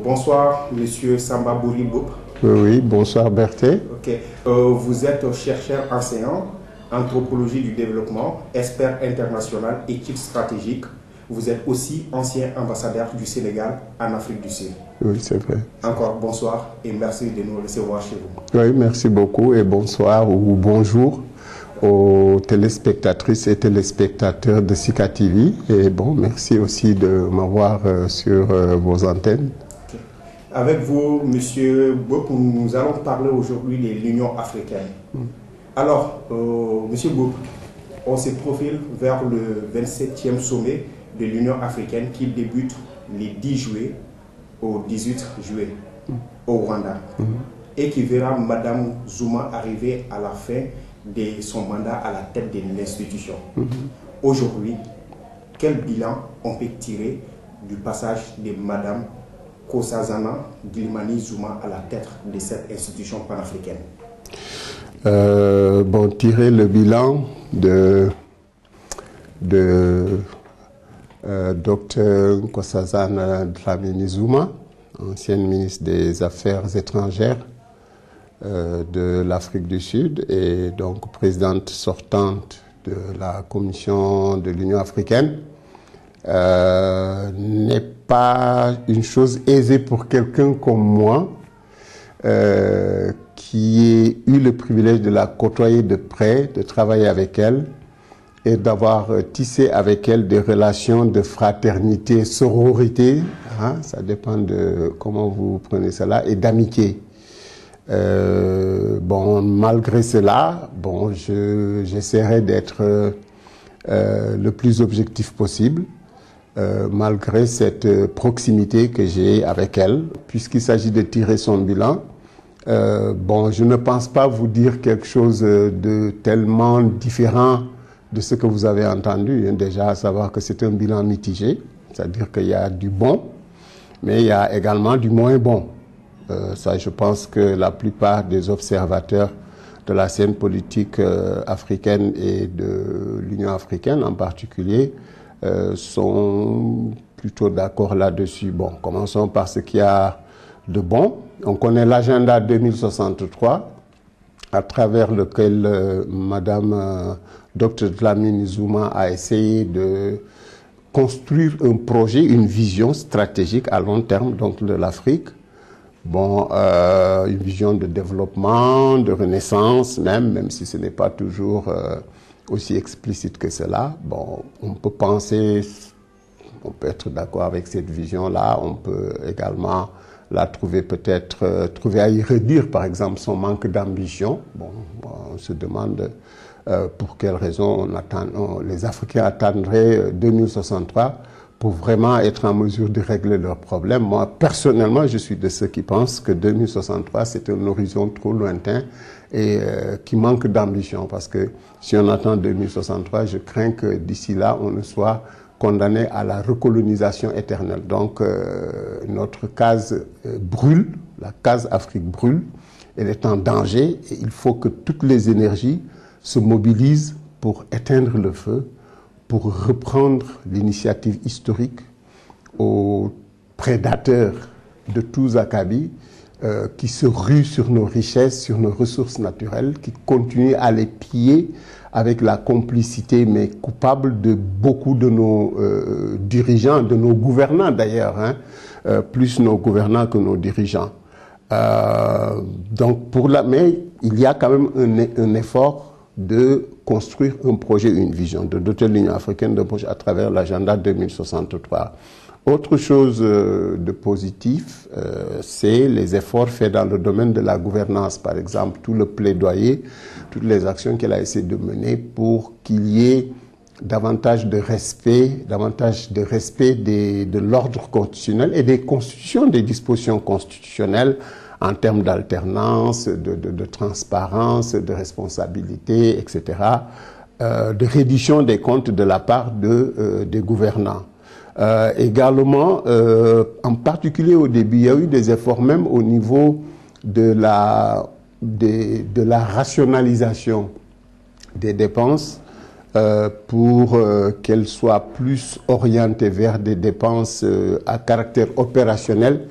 Bonsoir, Monsieur Samba Bouri Mboup. Oui, bonsoir Berthe. Ok. Vous êtes chercheur enseignant, anthropologie du développement, expert international, études stratégiques. Vous êtes aussi ancien ambassadeur du Sénégal en Afrique du Sud. Oui, c'est vrai. Encore bonsoir et merci de nous recevoir chez vous. Oui, merci beaucoup et bonsoir ou bonjour aux téléspectatrices et téléspectateurs de Sika TV. Et bon, merci aussi de m'avoir sur vos antennes. Okay. Avec vous, Monsieur Mboup, nous allons parler aujourd'hui de l'Union africaine. Alors, Monsieur Mboup, on se profile vers le 27e sommet de l'Union africaine qui débute les 10 juillet au 18 juillet au Rwanda et qui verra Madame Zuma arriver à la fin de son mandat à la tête de l'institution. Aujourd'hui, quel bilan on peut tirer du passage de Madame Nkosazana Dlamini Zuma à la tête de cette institution panafricaine? Bon, tirer le bilan de Dr Nkosazana Dlamini Zuma, ancienne ministre des Affaires étrangères de l'Afrique du Sud et donc présidente sortante de la Commission de l'Union africaine, n'est pas une chose aisée pour quelqu'un comme moi qui ai eu le privilège de la côtoyer de près, de travailler avec elle et d'avoir tissé avec elle des relations de fraternité, sororité, hein, ça dépend de comment vous prenez cela, et d'amitié. Bon, malgré cela, bon, j'essaierai d'être le plus objectif possible, malgré cette proximité que j'ai avec elle, puisqu'il s'agit de tirer son bilan. Bon, je ne pense pas vous dire quelque chose de tellement différent de ce que vous avez entendu, hein, déjà à savoir que c'est un bilan mitigé, c'est-à-dire qu'il y a du bon, mais il y a également du moins bon. Ça, je pense que la plupart des observateurs de la scène politique africaine et de l'Union africaine en particulier sont plutôt d'accord là-dessus. Bon, commençons par ce qu'il y a de bon. On connaît l'agenda 2063, à travers lequel Madame Dr Dlamini Zuma a essayé de construire un projet, une vision stratégique à long terme donc de l'Afrique. Bon, une vision de développement, de renaissance même si ce n'est pas toujours aussi explicite que cela. Bon, on peut penser, on peut être d'accord avec cette vision-là, on peut également la trouver peut-être, trouver à y redire par exemple son manque d'ambition. Bon, on se demande pour quelles raisons les Africains attendraient 2063 pour vraiment être en mesure de régler leurs problèmes. Moi, personnellement, je suis de ceux qui pensent que 2063, c'est un horizon trop lointain et qui manque d'ambition. Parce que si on attend 2063, je crains que d'ici là, on ne soit condamné à la recolonisation éternelle. Donc, notre case brûle, la case Afrique brûle, elle est en danger et il faut que toutes les énergies se mobilisent pour éteindre le feu, pour reprendre l'initiative historique aux prédateurs de tous acabits qui se ruent sur nos richesses, sur nos ressources naturelles, qui continuent à les piller avec la complicité, mais coupable de beaucoup de nos dirigeants, de nos gouvernants d'ailleurs, hein, plus nos gouvernants que nos dirigeants. Donc mais il y a quand même un effort de construire un projet, une vision, de doter l'Union africaine d'un projet à travers l'agenda 2063. Autre chose de positif, c'est les efforts faits dans le domaine de la gouvernance, par exemple, tout le plaidoyer, toutes les actions qu'elle a essayé de mener pour qu'il y ait davantage de respect de l'ordre constitutionnel et des constitutions, des dispositions constitutionnelles en termes d'alternance, de transparence, de responsabilité, etc., de reddition des comptes de la part des gouvernants. Également, en particulier au début, il y a eu des efforts même au niveau de la rationalisation des dépenses pour qu'elles soient plus orientées vers des dépenses à caractère opérationnel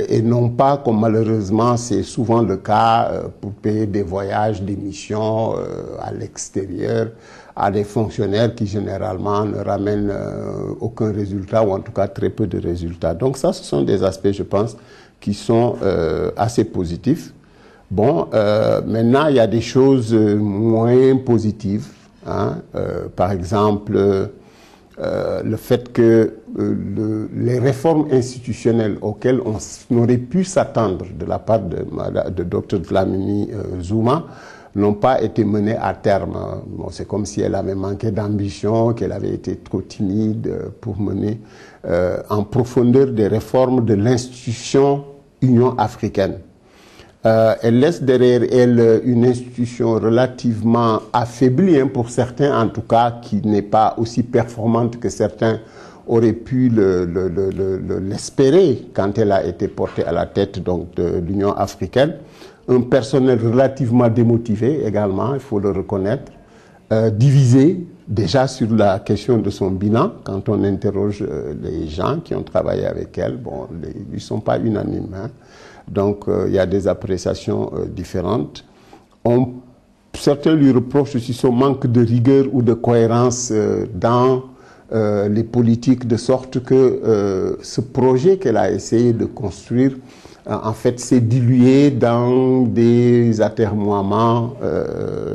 et non pas, comme malheureusement c'est souvent le cas, pour payer des voyages, des missions à l'extérieur, à des fonctionnaires qui généralement ne ramènent aucun résultat, ou en tout cas très peu de résultats. Donc ça, ce sont des aspects, je pense, qui sont assez positifs. Bon, maintenant, il y a des choses moins positives, hein. Par exemple, le fait que les réformes institutionnelles auxquelles on aurait pu s'attendre de la part de Dr Dlamini Zuma n'ont pas été menées à terme. Bon, c'est comme si elle avait manqué d'ambition, qu'elle avait été trop timide pour mener en profondeur des réformes de l'institution Union africaine. Elle laisse derrière elle une institution relativement affaiblie, hein, pour certains en tout cas, qui n'est pas aussi performante que certains auraient pu l'espérer quand elle a été portée à la tête donc, de l'Union africaine. Un personnel relativement démotivé également, il faut le reconnaître, divisé déjà sur la question de son bilan. Quand on interroge les gens qui ont travaillé avec elle, bon, ils ne sont pas unanimes, hein. Donc, il y a des appréciations différentes. Certains lui reprochent aussi son manque de rigueur ou de cohérence dans les politiques, de sorte que ce projet qu'elle a essayé de construire, en fait, s'est dilué dans des atermoiements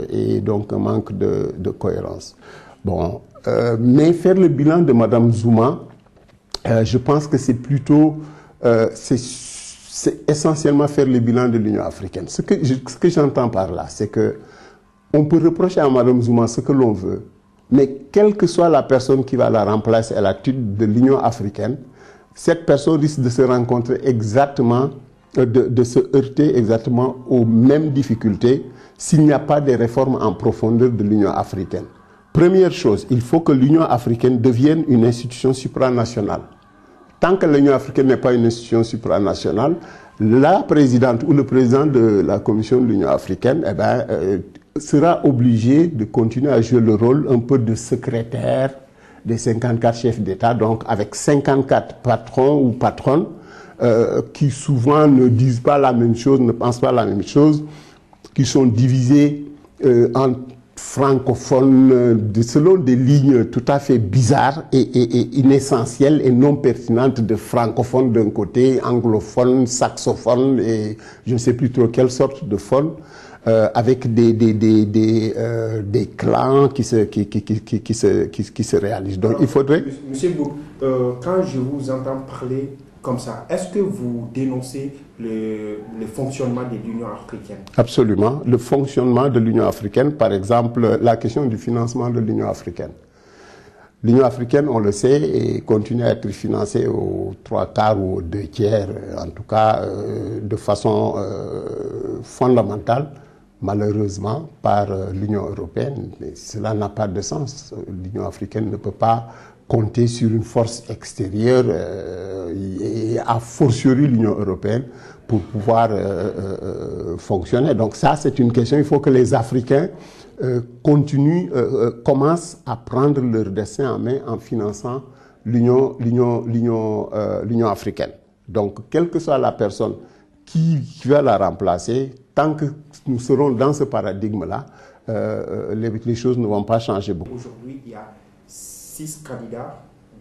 et donc un manque de cohérence. Bon, mais faire le bilan de Mme Zuma, je pense que c'est plutôt... c'est essentiellement faire le bilan de l'Union africaine. Ce que j'entends par là, c'est que on peut reprocher à Mme Zuma ce que l'on veut, mais quelle que soit la personne qui va la remplacer à la tête de l'Union africaine, cette personne risque de se rencontrer exactement, de se heurter exactement aux mêmes difficultés s'il n'y a pas de réformes en profondeur de l'Union africaine. Première chose, il faut que l'Union africaine devienne une institution supranationale. Tant que l'Union africaine n'est pas une institution supranationale, la présidente ou le président de la Commission de l'Union africaine sera obligé de continuer à jouer le rôle un peu de secrétaire des 54 chefs d'État, donc avec 54 patrons ou patronnes qui souvent ne disent pas la même chose, ne pensent pas la même chose, qui sont divisés en francophones selon des lignes tout à fait bizarres et inessentielles et non pertinentes, de francophones d'un côté, anglophones, saxophones et je ne sais plus trop quelle sorte de phones, avec des clans qui se réalisent. Donc il faudrait... Monsieur Bou, quand je vous entends parler comme ça, est-ce que vous dénoncez le fonctionnement de l'Union africaine? Absolument. Le fonctionnement de l'Union africaine, par exemple, la question du financement de l'Union africaine. L'Union africaine, on le sait, et continue à être financée aux 3/4 ou aux 2/3, en tout cas de façon fondamentale, malheureusement, par l'Union européenne. Mais cela n'a pas de sens. L'Union africaine ne peut pas compter sur une force extérieure et a fortiori l'Union européenne pour pouvoir fonctionner. Donc ça, c'est une question. Il faut que les Africains commencent à prendre leur destin en main en finançant l'Union africaine. Donc, quelle que soit la personne qui va la remplacer, tant que nous serons dans ce paradigme-là, les choses ne vont pas changer beaucoup. Aujourd'hui, il y a 6 candidats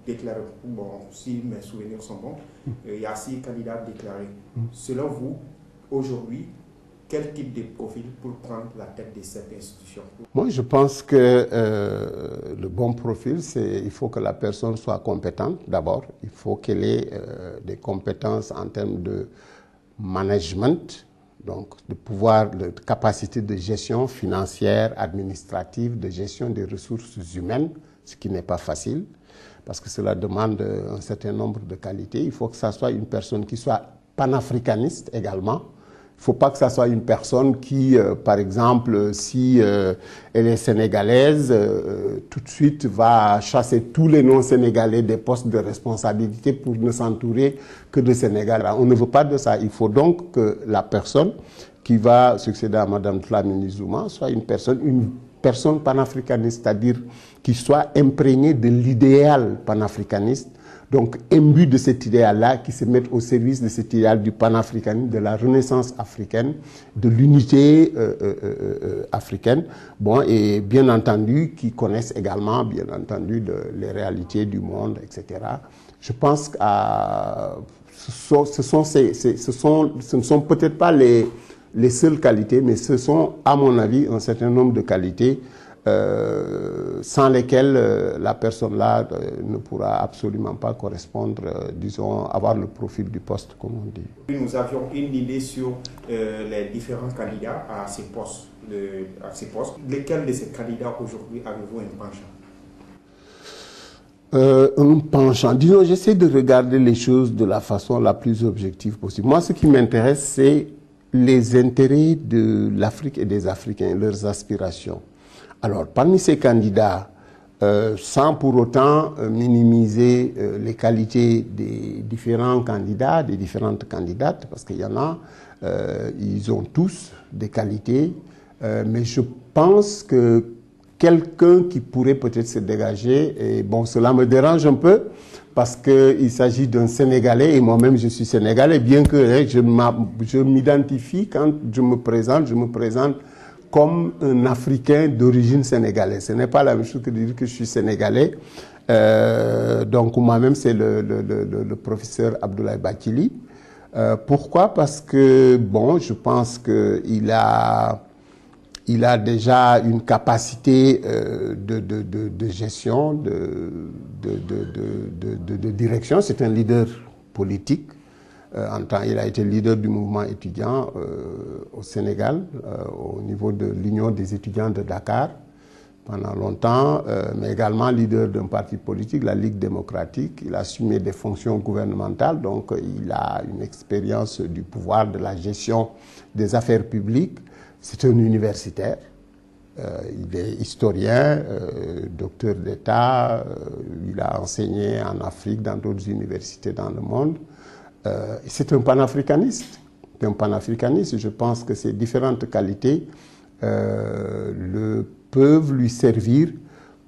déclarés. Bon, si mes souvenirs sont bons, il y a 6 candidats déclarés. Selon vous, aujourd'hui, quel type de profil pour prendre la tête de cette institution? Moi, je pense que le bon profil, c'est il faut que la personne soit compétente d'abord. Il faut qu'elle ait des compétences en termes de management, donc de capacité de gestion financière, administrative, de gestion des ressources humaines, ce qui n'est pas facile, parce que cela demande un certain nombre de qualités. Il faut que ça soit une personne qui soit panafricaniste également. Il ne faut pas que ça soit une personne qui, par exemple, si elle est sénégalaise, tout de suite va chasser tous les non-sénégalais des postes de responsabilité pour ne s'entourer que de Sénégalais. On ne veut pas de ça. Il faut donc que la personne qui va succéder à Mme Dlamini Zuma soit une personne panafricaniste, c'est-à-dire qui soit imprégnée de l'idéal panafricaniste, donc imbus de cet idéal-là, qui se mettent au service de cet idéal du panafricanisme, de la renaissance africaine, de l'unité africaine, bon, et bien entendu, qui connaissent également, bien entendu, les réalités du monde, etc. Je pense que ce ne sont peut-être pas les seules qualités, mais ce sont, à mon avis, un certain nombre de qualités sans lesquelles la personne-là ne pourra absolument pas correspondre, disons, avoir le profil du poste, comme on dit. Nous avions une idée sur les différents candidats à ces postes. Lesquels de ces candidats aujourd'hui avez-vous un penchant? Un penchant. Disons, j'essaie de regarder les choses de la façon la plus objective possible. Moi, ce qui m'intéresse, c'est les intérêts de l'Afrique et des Africains, leurs aspirations. Alors, parmi ces candidats, sans pour autant minimiser les qualités des différents candidats, des différentes candidates, parce qu'il y en a, ils ont tous des qualités, mais je pense que quelqu'un qui pourrait peut-être se dégager, et bon, cela me dérange un peu, parce qu'il s'agit d'un Sénégalais, et moi-même je suis Sénégalais, bien que je m'identifie, quand je me présente comme un Africain d'origine sénégalaise. Ce n'est pas la même chose que de dire que je suis Sénégalais. Donc moi-même, c'est le professeur Abdoulaye Bathily. Pourquoi? Parce que, bon, je pense qu'il a déjà une capacité de gestion, de direction. C'est un leader politique. Il a été leader du mouvement étudiant au Sénégal, au niveau de l'Union des étudiants de Dakar, pendant longtemps, mais également leader d'un parti politique, la Ligue démocratique. Il a assumé des fonctions gouvernementales, donc il a une expérience du pouvoir, de la gestion des affaires publiques. C'est un universitaire, il est historien, docteur d'État, il a enseigné en Afrique, dans d'autres universités dans le monde. C'est un panafricaniste. Je pense que ces différentes qualités peuvent lui servir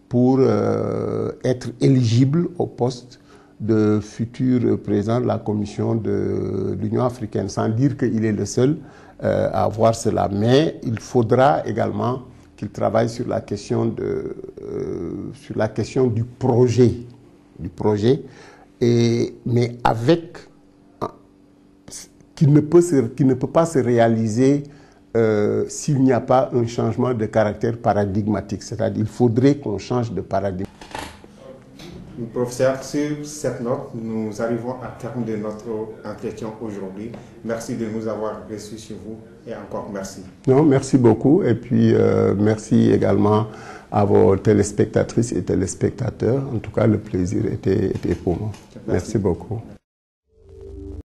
pour être éligible au poste de futur président de la Commission de l'Union africaine, sans dire qu'il est le seul à avoir cela. Mais il faudra également qu'il travaille sur la question du projet. Mais avec qui ne peut pas se réaliser s'il n'y a pas un changement de caractère paradigmatique. C'est-à-dire qu'il faudrait qu'on change de paradigme. Professeur, sur cette note, nous arrivons à terme de notre entretien aujourd'hui. Merci de nous avoir reçus chez vous et encore merci. Non, merci beaucoup et puis merci également à vos téléspectatrices et téléspectateurs. En tout cas, le plaisir était pour nous. Merci beaucoup.